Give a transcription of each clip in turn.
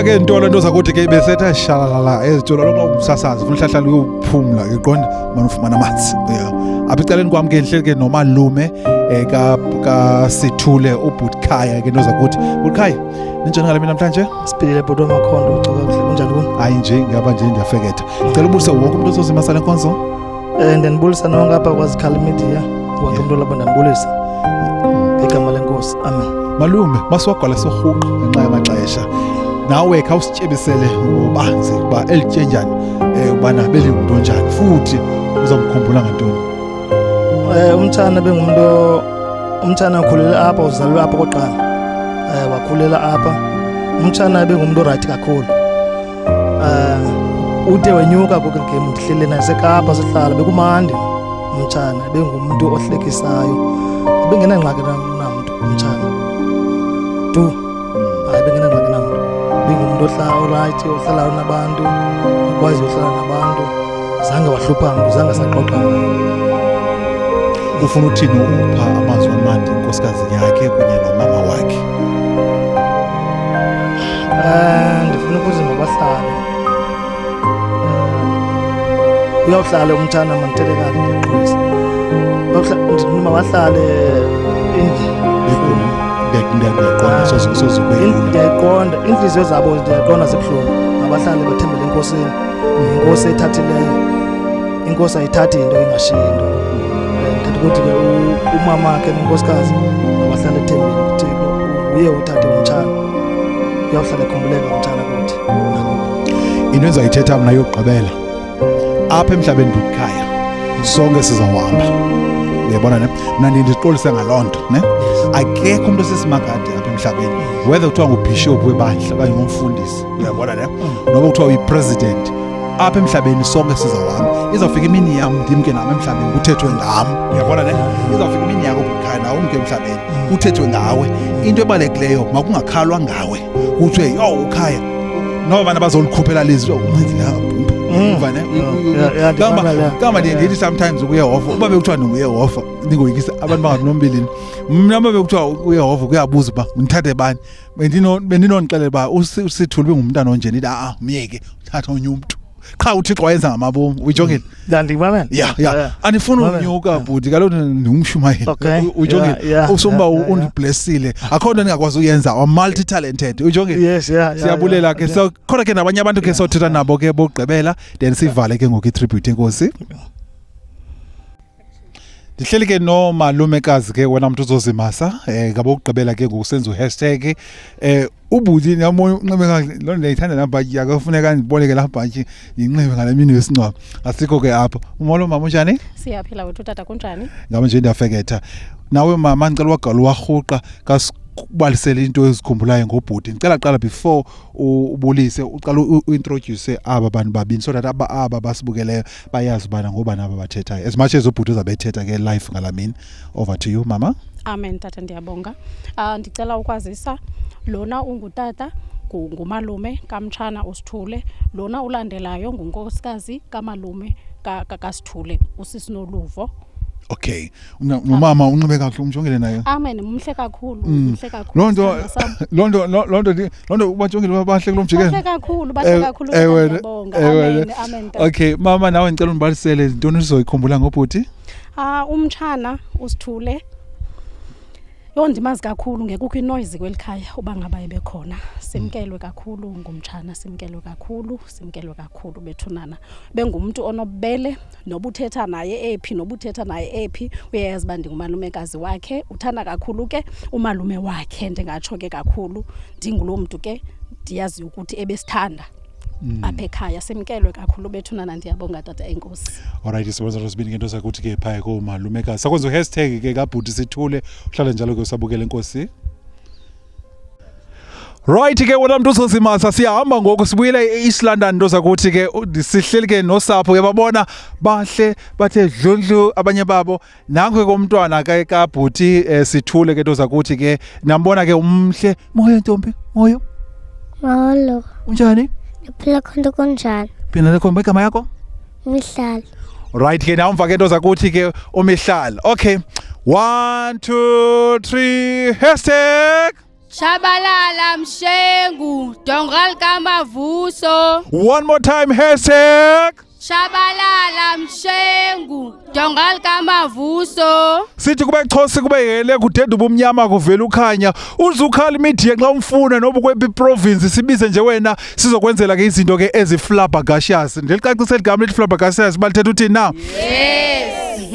Sibuya ke Ntolo into zakuthi ke besetha shalala ezitolo lokho umsasazi ufuna hlahla uyophumla ngiqonda manufumana amanzi apha ecaleni kwami ke ngihleli ke nomalume ka Sithule uButkhaya ke into zakuthi Butkhaya ninjani ngale mina namhlanje Siphilile bhuti wamakhondo ucoka kuhle kunjani kuni hayi nje ngiyaba nje ndiyafeketha ngicela ubulise wonke umuntu ozozima sale nkonzo ndanibulisa nonke apha kwaZikhala Media wonke umuntu lapha ndanibulisa ngegama lenkosi amen malume masiwagwala sohuqa ngenxa yamaxesha nawe khawusityebisele ngobanzi kuba elityenjani ubana belingumuntu onjani futhi uzamkhumbula ngantoni umtshana ukhulela apha uzalwe apha koqala wakhulela apha umtshana bengumuntu right kakhulu ude wenyuka kokule game ndihlele naseKapa sihlala bekumandi umtshana bengumuntu ohlekisayo bengenangxaki namntu umtshana bengenangxaki namntu bengumuntu right ohlala nabantu ukwazi uhlala nabantu zange wahlupha mntu zange saxoxa ufuna uthini upha amazwi amandi inkosikazi yakhe kunye nomama wakhe ndifuna ukuthi mabahlale uyawuhlala umtshana mantelekani ngeqhwesi mabahlale ndiyayiqonda iintliziyo zabo ndiyayiqonda zibuhlungu mabahlale bathembele enkosini inkosi ethathileyo inkosi ayithathi into ingashiyi into ndithatha ukuthi ke umama akhe nenkosikazi mabahlale ethembeni kuThixo uye uthathe umtshana uyawuhlala ekhumbuleka umtshana kuthi into endizayithetha mna yokugqibela apha emhlabeni Butkhaya sonke sizawuhamba uyabona ne mna ndiqolise ngaloo nto ne akekho umuntu osisimakade apha emhlabeni whether kuthiwa ngubishop webandla okanye ngumfundisi uyabona ne noba kuthiwa uyi-president apha emhlabeni sonke sizawuhamba izawufika imini yam ndimke nami emhlabeni kuthethwe ngam uyabona ne izawufika imini yakho Butkhaya nawe umke emhlabeni kuthethwe ngawe into ebalulekileyo makungakhalwa ngawe kuthiwe yo ukhaya noba abantu bazolukhuphela lizwi uncedile kama ndithi sometimes ukuyehova uba bekuthiwa ndinguyehova ndingoyikisa abantu banganombilini mna uma bekuthiwa uyehova kuyabuza uba ndithathe bani bendinondixelela uba uSithule bengumntana onje ndithi myeke thatha onye umntu qha uThixo wayenza ngamabomu uyijongile ndandimamela andifuni unyuka bhuti kaloku ndingumshumayeli uyijongile usumba undiblessile akho nto ndingakwazi uyenza multi talented uyijongile siyabulela ke khona ke nabanye abantu ke sothetha nabo ke bogqibela then sivale ke ngoku itribute enkosi ndihleli ke nomalumekazi ke wena mntu uzozimasa ngabokugqibela ke ngokusenza uhashtag ubuthi namoya unxibe kahle loo ndiyayithanda nabhatyi akafuneka ndiboleke laa bhatyi yinxibe ngale mini wesinqwaba asikho ke apho umolo mama unjani siyaphila wethu tata kunjani ngaba nje ndiyafeketha nawe mama ndicela wagala warhuqa kubalisele into ezikhumbulayo ngobhuti ndicela qala before ubulise uqala uintroduce aba bantu babini so that aba basibukeleyo bayazi ubana ngobani aba bathethayo as much as ubhuti uzabethetha ke live ngalamini over to you mama amen tata ndiyabonga ndicela ukwazisa lona ungutata ngumalume kaMtshana uSithule lona ulandelayo ngunkosikazi kamalume kaSithule uSisinoluvo okay umama unxibe kahle umjongele naye amen mhle kakhulu mhle kakhulu lonto ubajongile babahle kulomjikelo bahle kakhulu ngiyabonga amen okay mama nawe ngicela unibalisele intoni uzoyikhumbula ngobhuti umtshana uSithule ndimazi kakhulu ngekukho inoise kwelikhaya uba ngaba bekhona simkelwe kakhulu ngumtshana simkelwe kakhulu bethunana bengumuntu onobubele nobuthetha naye ephi uyayazi uba ndingumalumekazi wakhe uthanda kakhulu ke umalume wakhe ndingatsho ke kakhulu ndingulo mntu ke ndiyazi ukuthi ebesithanda apha ekhaya simkelwe kakhulu bethunana ndiyabonga tata enkosi alright siwenza rosibini ngento zakuthi ke phaya komalumekazi sakwenza uhashtag ke kabhuti Sithule uhlale njalo ke usabukela enkosi right ke wena mntu uzozimasa siyahamba ngoku sibuyele eEast London nto zakuthi ke sihleli ke nosapho uyababona bahle bathe dlundlu abanye babo nanke komntwana ke kabhuti Sithule ke nto zakuthi ke nambona ke umhle moyo ntombi moyo Molo unjani Phila khona kunjani phina lekho igama yakho Mihlali right ke nawe mfake into zakuthi ke uMihlali okay 1 2 3 hashtag Shabalala Mshengu, Dongal Kamavuso. One more time, #. Shabalala Mshengu, Dongal Kamavuso. Sithi kube Xhosa kube yele kudeda ubumnyama kuvela ukhanya. Uzukhala imedia xa umfuna noba kwephi province sibize nje wena sizokwenzela ke izinto ke eziflabbergashious. Ndilicacisela igama lethi flabbergashious balithetha uthini na? Yes.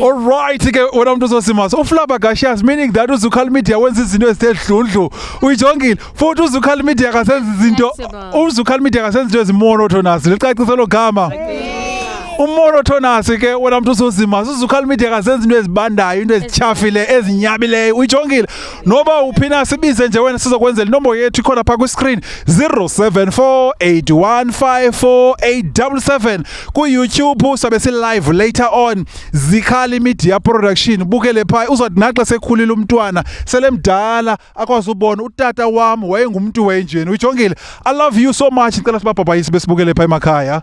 All right ke wena umuntu uzosimaza uflabbergashious meaning that uzukhala media wenza izinto ezitedlundlu. Uyijongile futhi uzukhala media akasenza izinto uzukhala media akasenza izinto ezimonotonous. Ndilicacisela ogama. Umonotonous ke wena umuntu uzozimaza uzukhala media akasenza into ezibandayo into ezichafile ezinyabileyo uyijongile noba uphina sibize nje wena sizokwenzela inombolo yethu ikhona pha ku screen 0748154877 ku YouTube sabe si live later on Zikhala Media Production bukele pha uzothi naxa sekhulile umntwana selemdala akwazi ubona utata wami wayengumuntu wenjeni uyijongile I love you so much ngicela sibabhabhayise besibukele pha emakhaya.